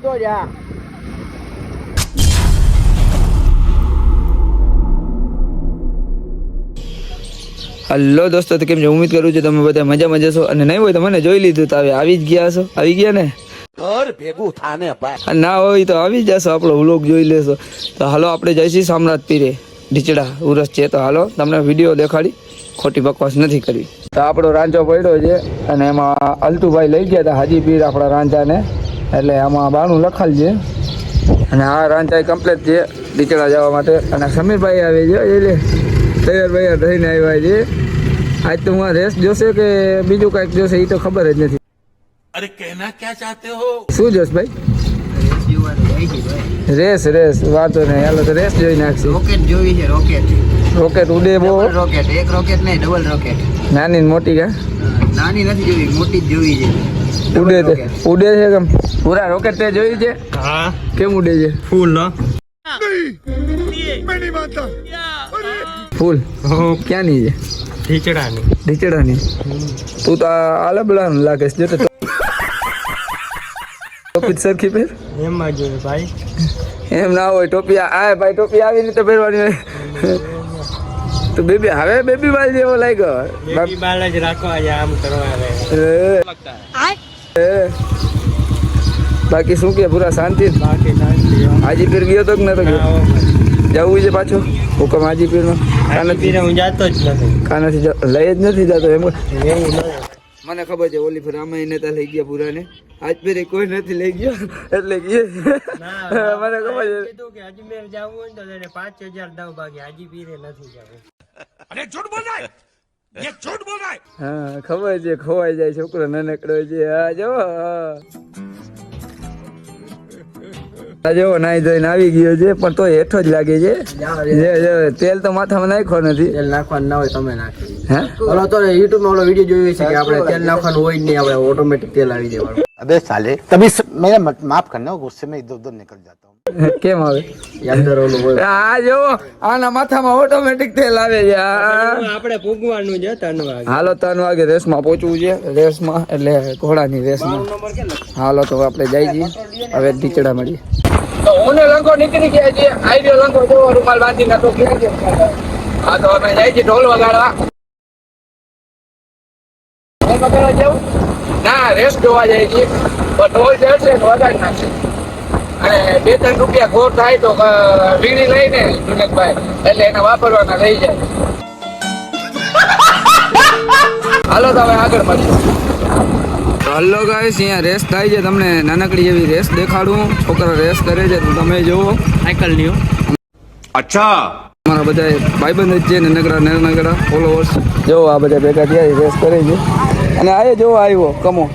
તો જા હલો દોસ્તો, તો કેમ છે? ઉમ્મીદ કરું છું તમે બધા મજામાં જશો, અને નહીં હોય તો મને જોઈ લીધું તો આવી જ ગયા છો. આવી ગયા ને? ઘર ભેગું થાને ભાઈ. ના હોય તો આવી જશો, આપણો વ્લોગ જોઈ લેશો. તો હાલો આપણે જઈશું સામરાજ પીરે, ઢીચડા ઉરસ છે. તો હાલો તમને વિડીયો દેખાડી, ખોટી બકવાસ નથી કરવી. તો આપણો રાંચો પડ્યો છે, અને એમાં અલતુભાઈ લઈ ગયા હતા હાજી પીર આપણા રાંચાને, એટલે આમાં બાણું લખાલ છે. અને આ રાંચા કમ્પ્લીટ છે ઢીચડા જવા માટે. અને સમીરભાઈ આવે છે એટલે તૈયાર થઈને આવ્યા છે. આજ તો હું રેસ જોશે કે બીજું કાંઈક જોશે એ તો ખબર જ નથી. અરે કહેના ક્યાં ચાહતે હો? શું જોશ ભાઈ? રેસ વાંધો નહીં, હાલો તો રેસ જોઈ નાખશે. રોકેટ જોવી છે. રોકેટ ઉડે બહુ. રોકેટ એક રોકેટ નહીં, ડબલ રોકેટ. નાની ને મોટી કા? નાની નથી જોવી, મોટી જ જોવી છે. ઉડે છે કેમ? પૂરા રોકેટ તે જોઈ છે? હા. કેમ ઉડે છે? ફૂલ નો ફૂલ ક્યાંની છે? ઢીચડાની. તું તો આલબડા લાગે છે. જો ટોપી સરખી પહેર. એમાં જોઈએ ભાઈ, એમ ના હોય. ટોપી આ ભાઈ, ટોપી આવીને તો પહેરવાની હોય. તો બેબી હવે બેબી બાલ જેવો લાગ્યો. બેબી બાલ જ રાખવા છે, આમ કરવા બાકી શું કે પૂરા શાંતિ? બાકી શાંતિ. હાજી પીર ગયો તો કે નતો ગયો? જવું છે પાછો હુકમ હાજી પીર નો? પીરે હું જાતો જ નથી. કાનાથી લઈ જ નથી જતો એમ. એવું નથી. મને ખબર છે ઓલી ફેર આમાં નતા લઈ ગયા પૂરાને. આજ ફેર કોઈ નથી લઈ ગયો એટલે મને ખબર છે. કીધું કે અજમેર જવું હોય તો તેને 5000 દઉં, બાકી હાજી પીરે નથી જવું. અરે ઝૂઠ બોલ રહા હે, ये झूठ बोल रहा है. હા ખબર છે, ખોવાઈ જાય છોકરો નાનકડો છે. હા જો જો નાઈ ધોઈને આવી ગયો છે, પણ તો હેઠો જ લાગે છે. તેલ તો માથામાં નાખ્યો નથી. તેલ નાખવાનું ના હોય તમે નાખી. હે ઓલો તો યુટ્યુબ માં ઓલો વિડીયો જોયો છે કે આપણે તેલ નાખવાનું હોય જ નહીં, આપણે ઓટોમેટિક તેલ આવી જવાનું. अबे साले तभी मेरा माफ करना, गुस्से में इधर उधर निकल जाता हूँ. કેમ આવે? અંદર ઓલું હોય. આ જો આના માથામાં ઓટોમેટિક તેલ આવે છે. આપણે પૂગવાનું છે 3 વાગે. હાલો 3 વાગે રેસમાં પહોંચવું છે. રેસમાં એટલે ઘોડાની રેસમાં. હાલો તો આપણે જઈ જઈએ હવે ઢીચડા મળીએ. તો હું ને લંગો નીકળી ગયા છે. આઈડિયો લંગો જો રૂમાલ બાંધીને તો ક્યાં છે? હા તો અમે જઈએ છીએ ઢોલ વગાડવા. ઢોલ વગાડવા જવું? ના, રેસ જોવા જાય છે. પણ ઢોલ જશે તો વગાડી નાખશે. અને 2-3 રૂપિયા ખોટ થાય તો વીણી લઈને જુનેદભાઈ એટલે એને વાપરવાના થઈ જાય. હાલો તો હવે આગળ મળીએ. હલો ગાઈસ, અહીંયા રેસ થાય છે. તમને નાનકડી એવી રેસ દેખાડું. છોકરા રેસ કરે છે તો તમે જુઓ. સાયકલની. अच्छा અમારા બધા ભાઈબંધ જ છે, નાનકડા ફોલોવર્સ. જો આ બધા ભેગા થયા રેસ કરે છે. અને આ જો આવ્યો કમો.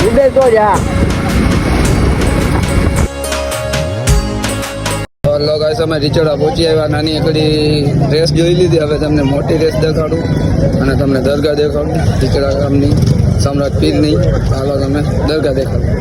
ઉડે તો જા. હલો ગાઈસ, અમે ઢીચડા પહોંચી આવ્યા. નાની એકડી રેસ જોઈ લીધી. હવે તમને મોટી રેસ દેખાડું અને તમને દરગાહ દેખાડું. ઢીચડા ગામની સામ્રાજ પીરની. હાલો તમે દરગાહ દેખાડું.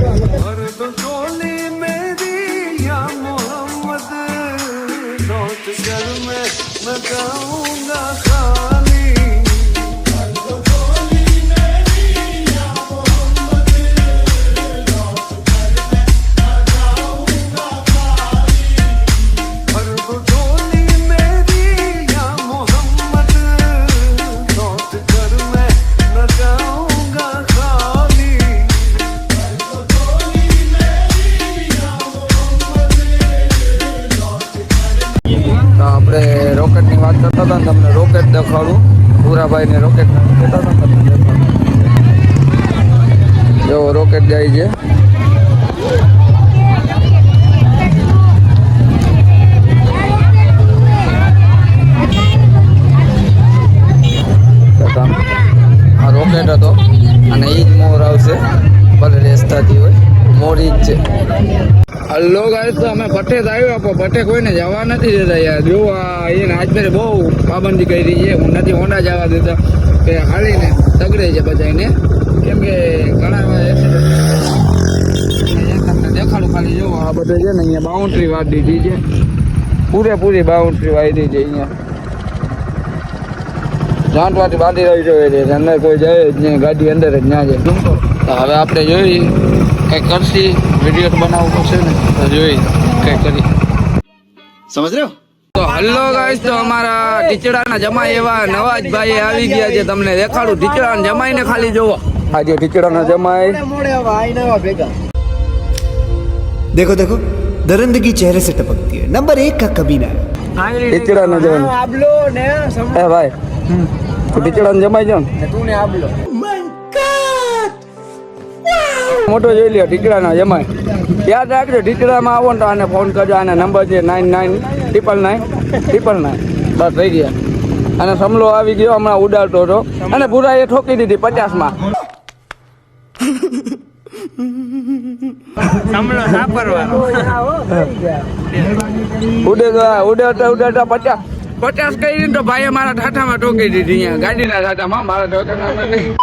રોકેટની વાત કરતા હતા ને, તમને રોકેટ દેખાડું. ભૂરાભાઈને રોકેટ કહેતા હતા તમને દેખાડું. જો રોકેટ જાય છે. આ રોકેટ હતો અને એ જ મોર આવશે. ભલે રેસ થતી હોય, મોરી જ છે. હલો ગાઈસ, અમે અમે ભઠ્ઠે જ આવ્યા પણ ભઠ્ઠે કોઈને જવા નથી દેતા યાર. જો આ એને આજમેરે બહુ પાબંદી કરી છે. હું નથી હોન્ડા જવા દેતા કે હાલીને તગડે છે બધાને, કેમ કે ઘણા તમને દેખાડું ખાલી જો આ બધે છે ને અહીંયા બાઉન્ડ્રી વાળી દીધી છે, પૂરેપૂરી બાઉન્ડ્રી વાળી છે. અહીંયા જાંટવાથી બાંધી રહી જોઈએ છે, અંદર કોઈ જાય જ નહીં, ગાડી અંદર જ ના જાય. તો હવે આપણે જોઈ કંઈક કરશી, વિડીયો બનાવવું પડશે ને, તો જોઈ કંઈક કરી. समझ रहे हो? તો હલ્લો ગાઈસ, તો અમારા ટીચડાના જમાઈ એવા નવાજભાઈ આવી ગયા છે. તમને દેખાડું ટીચડાના જમાઈને ખાલી જોવો. આજે ટીચડાના જમાઈ देखो देखो दरिंदगी चेहरे से टपकती है। नंबर 1 का कमीना है। ટીચડાના જમાઈ આબલો ને એ ભાઈ તું ટીચડાના જમાઈ જો ને તું ને આબલો મોટો જોઈ લ્યો ટીચડાના જમાઈ. યાદ રાખજો, ટીચડામાં આવો ને તો આને ફોન કરજો. આના નંબર છે 99999999. બસ થઈ ગયા. અને સમલો આવી ગયો હમણાં ઉડાડતો હતો અને ભૂરા એ ઠોકી દીધી 50માં. સમલો સાપરવાનો ઉડેતા 50 કરી તો ભાઈએ મારા ઠાઠામાં ઠોકી દીધી. અહીંયા ગાડીના ઠાઠામાં, મારા ઠાઠામાં નહીં.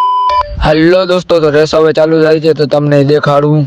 હલ્લો દોસ્તો, તો રેસ હવે ચાલુ થાય છે તો તમને દેખાડું.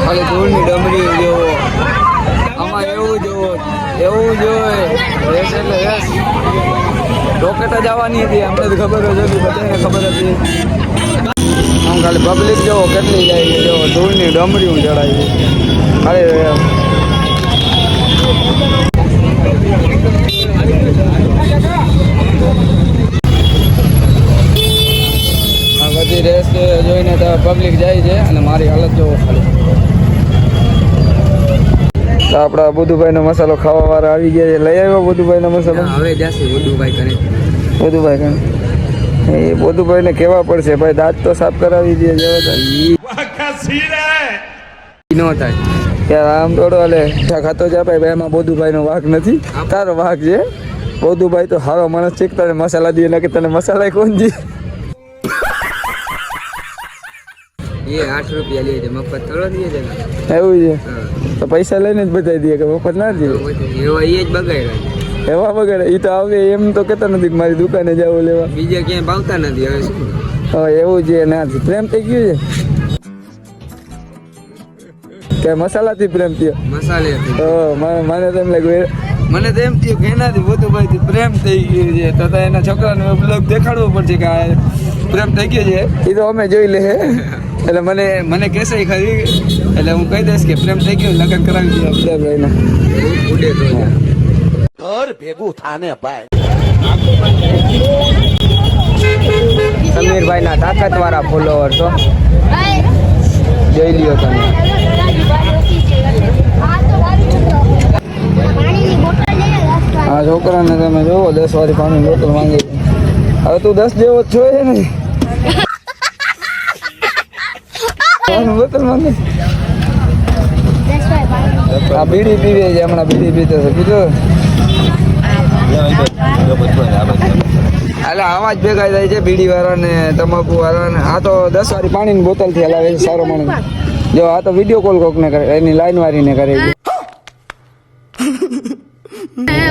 ખાલી ધૂળની ડમરી જેવો આમાં એવું જોઈએ રેસ એટલે રેસ. રોકેટ જ આવવાની હતી, અમને તો ખબર જ હતી, બધાને ખબર હતી. આમ ખાલી પબ્લિક જેવો કેટલી જાય છે, જેવો ધૂળની ડમરી ચડાવી છે ખાલી. આ બધી રેસ જોઈને તો પબ્લિક જાય છે અને મારી હાલત જોવો ખાલી. તો આપણા બુધુભાઈનો મસાલો ખાવા વાળા આવી ગયા છે. લઈ આવ્યો બુધુભાઈનો મસાલો? હવે જશે બુધુભાઈ કરે. બુધુભાઈ કરે એ બુધુભાઈને કહેવા પડશે ભાઈ દાંત તો સાફ કરાવી દે. નો થાય યાર આમ થોડો હાલે. ખાતો જા ભાઈ, એમાં બુધુભાઈનો વાંક નથી, તારો વાંક છે. બુધુભાઈ તો હારો માણસ છે, તને મસાલા દે કે તને મસાલા કોણ દે? એ 8 રૂપિયા લે છે, મફત થોડો દે છે. એવું છે તો પૈસા લઈને જ બતાવી દે કે મફત ના દે. એવા એ જ બગાડ્યા. એવા વગર એ તો આવે એમ તો કહેતા નથી કે મારી દુકાને જાવ લેવા. બીજા ક્યાંય ભાવતા નથી. હવે શું એવું છે ના પ્રેમ થઈ ગયું છે કે મસાલાથી પ્રેમ થયો? મસાલે મને તો એમ લાગ્યું, મને તો એમ થયું કે એનાથી બુધુભાઈથી પ્રેમ થઈ ગયું છે. તો એના છોકરાને બ્લોગ દેખાડવો પડશે કે આ પ્રેમ થઈ ગયો છે. એ તો અમે જોઈ લે એટલે મને કહેશે ખરી એટલે હું કહી દઈશ કે પ્રેમ થઈ ગયો લગ્ન કરાવી દીધા બધા ભાઈને ઉડે તો જા. ઘર ભેગું થાને ભાઈ. સમીરભાઈ ના તાકાત વાળા ફોલોવર તો જોઈ લ્યો તમે. આ છોકરાને તમે જોવો 10 વાળી પાણી બોટલ માંગે છે. હવે તું 10 જેવો જ છો છે ને પાણી બોટલ માંગે. આ બીડી પીવે છે હમણાં બીડી પીતો છે પીધો. એટલે આવા જ ભેગા થાય છે બીડી વાળા ને તમાકુ વાળા ને. આ તો 10 વાળી પાણીની બોટલ થી હલાવે છે સારો માણસ. જો આ તો વિડીયો કોલ કોક ને કરે એની લાઈન વાળી ને કરે છે.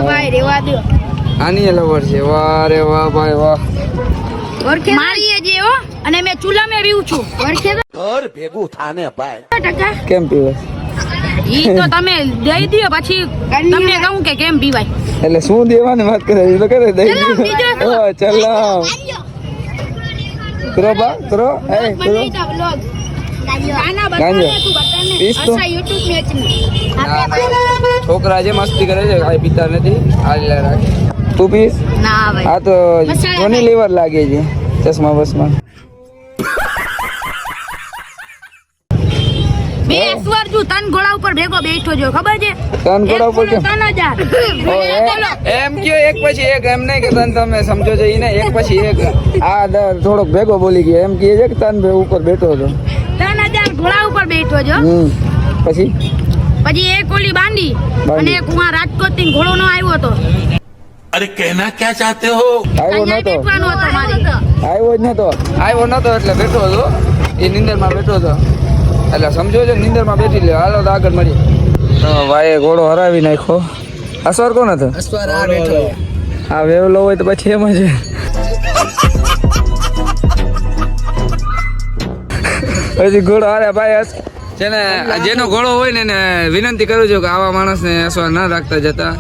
ભાઈ રેવા દો આની લવર છે. વાહ રે વાહ ભાઈ વાહ. મારીએ જે હો અને મેં ચૂલામાં રીવું છું વરખે ઘર ભેગું થાને ભાઈ. ટકા કેમ પીવે ઈ તો તમે દઈ દો પછી તમને કહું કે કેમ પીવાય. એટલે શું દેવાની વાત કરે એ તો કરે દઈ ચલાવ બીજો ઓ ચલાવ કરો બા કરો એ કરો ગાંજો. પીસ તો. છોકરા જે મસ્તી કરે છે કાંઈ પીતા નથી હાલ રાખે. તું પીસ? ના ભાઈ આ તો જોની લીવર લાગે છે ચશ્મા બસમાં. બે સ્વર જો તન ઘોડા ઉપર ભેગો બેઠો જો ખબર છે તન ઘોડા ઉપર કેમ? 3000 ઓ, એમ કયો એક પછી એક એમ નહીં કે તન તમે સમજો છો ઈ ને એક પછી એક. આ થોડોક ભેગો બોલી ગયો એમ કહે છે કે તન ઉપર બેઠો હતો. 3000 ઘોડા ઉપર બેઠો જો પછી પછી એક ઓલી બાંડી અને એક ઉहाँ રાજકોટ થી ઘોડો નો આવ્યો હતો. अरे कहना क्या चाहते हो? આવ્યો અહીંયા નતો બેઠવાનો હતો મારી આવ્યો જ નતો એટલે બેઠો હતો એ નીંદરમાં બેઠો હતો એટલે સમજો છો નીંદરમાં બેઠી લે. હાલો તો આગળ મળીએ. ભાઈ ઘોડો હરાવી નાખ્યો. અસવાર કોણ હતો? અસવાર આ બેઠો છે. આ વેવલો હોય તો પછી એમ જ પછી ઘોડો હારે ભાઈ છે ને જેનો ઘોડો હોય ને એને વિનંતી કરું છું કે આવા માણસને અસવાર ના રાખતા જતા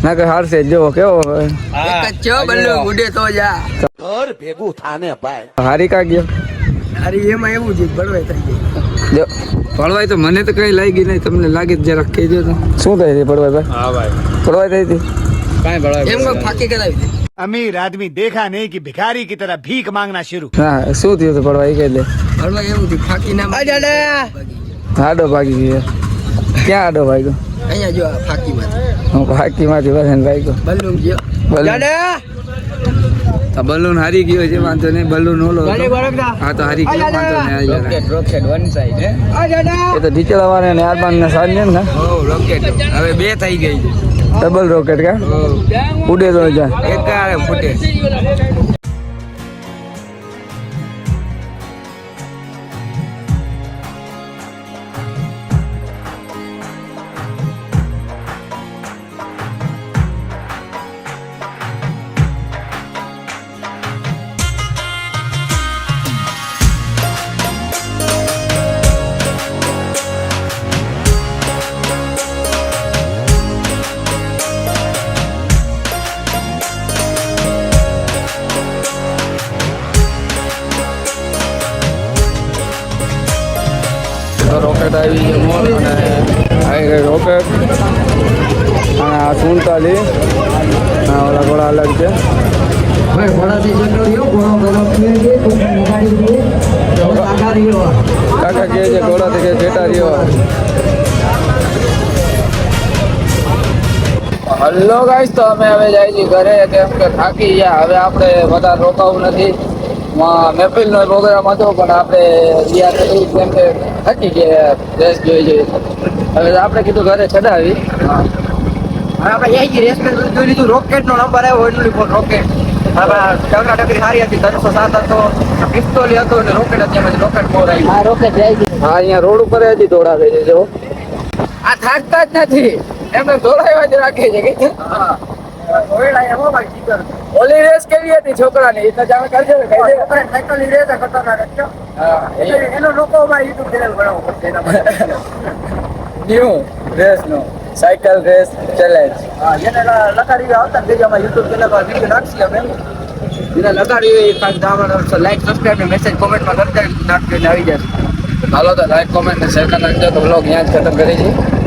ના કે હારશે જોવો કેવો હોય. એક જ છે બલ્લુ ઉડે તો જા. ઘર ભેગું થાને ભાઈ. હારી કા ગયો અરે એમાં એવું છે બળવાઈ થઈ ગઈ. જો પડવાય તો મને તો કઈ લાગી નહીં તમને લાગે જરાક કહેજો તો શું થાય છે પડવાય ભાઈ? हाँ भाई પડવાય થઈ હતી काहे बड़ा એમ ફાકી કરાવી દે. अमीर आदमी देखा नहीं कि भिखारी की तरह भीख मांगना शुरू. હા શું થયું હતું પડવાય એ કહી દે. બળવાઈ એવું છે ફાકી ના આડો ભાગી ગયો. ક્યાં આડો ભાગ્યો? અહીંયા જો આ ફાકીમાં હું ભાગીમાંથી વસન ભાગ્યો. બલ્લુ ગયો. બલૂન હારી ગયો છે વાંધો નહીં. બલૂન ઓલો હતો. હા તો હારી ગયો વાંધો નહીં. રોકેટ વન સાઈડ હે. એ તો ઢીચડા વાળા ને આરબાન ને સાંજે ને ઓ રોકેટ હવે બે થઈ ગઈ છે. ડબલ રોકેટ કા ઉડે તો જા એક કારે ફૂટે. રોકેટ આવી ગયો મોર અને આવી ગઈ રોકેટ અને આ 47 આ ઓલા ઘોડા અલગ છે. કાકા કહે છે ઘોડાથી કે બેટા રહ્યો. હલો ગાઈસ તો અમે હવે જાય છીએ ઘરે કેમ કે થાકી ગયા. હવે આપણે બધા રોકાવું નથી. મહેફિલ નો પ્રોગ્રામ હતો પણ આપણે કેમ કે થાકી ગયા રેસ જોઈ જઈએ. હવે આપણે કીધું ઘરે ચડાવી. આપણે જઈ રેસ્ટોરન્ટ જોઈ લીધું. રોકેટ નો નંબર આવ્યો એટલું રોકેટ ટકરી સારી હતી 307 હતો 45 હતો અને રોકેટ હતી એમાં રોકેટ મોર આવી. હા રોકેટ જાય છે. હા અહીંયા રોડ ઉપર હજી દોડાવે છે જો. આ થાકતા જ નથી એમને દોડાવ્યા જ રાખે છે કે ઓલી રેસ કેવી હતી છોકરાની એ તો જાણ કરજો ને કહી દે. સાયકલની રેસ ખતરનાક હતી. હા એનો લોકો અમારી યુટ્યુબ ચેનલ બનાવવો પડશે એના માટે. ન્યુ રેસ નો સાયકલ રેસ ચેલેન્જ. હા જેને લગાડી આવતા ને અમારા યુટ્યુબ ચેનલ પર વિડીયો નાખીએ અમે. જેને લગાડી હોય એ લાઈક સબસ્ક્રાઈબ ને મેસેજ કોમેન્ટમાં કરતા નાખજો એટલે આવી જશે. હાલો તો લાઈક કોમેન્ટ ને શેર કરી નાખજો. તો વ્લોગ અહીંયા જ ખતમ કરી છે.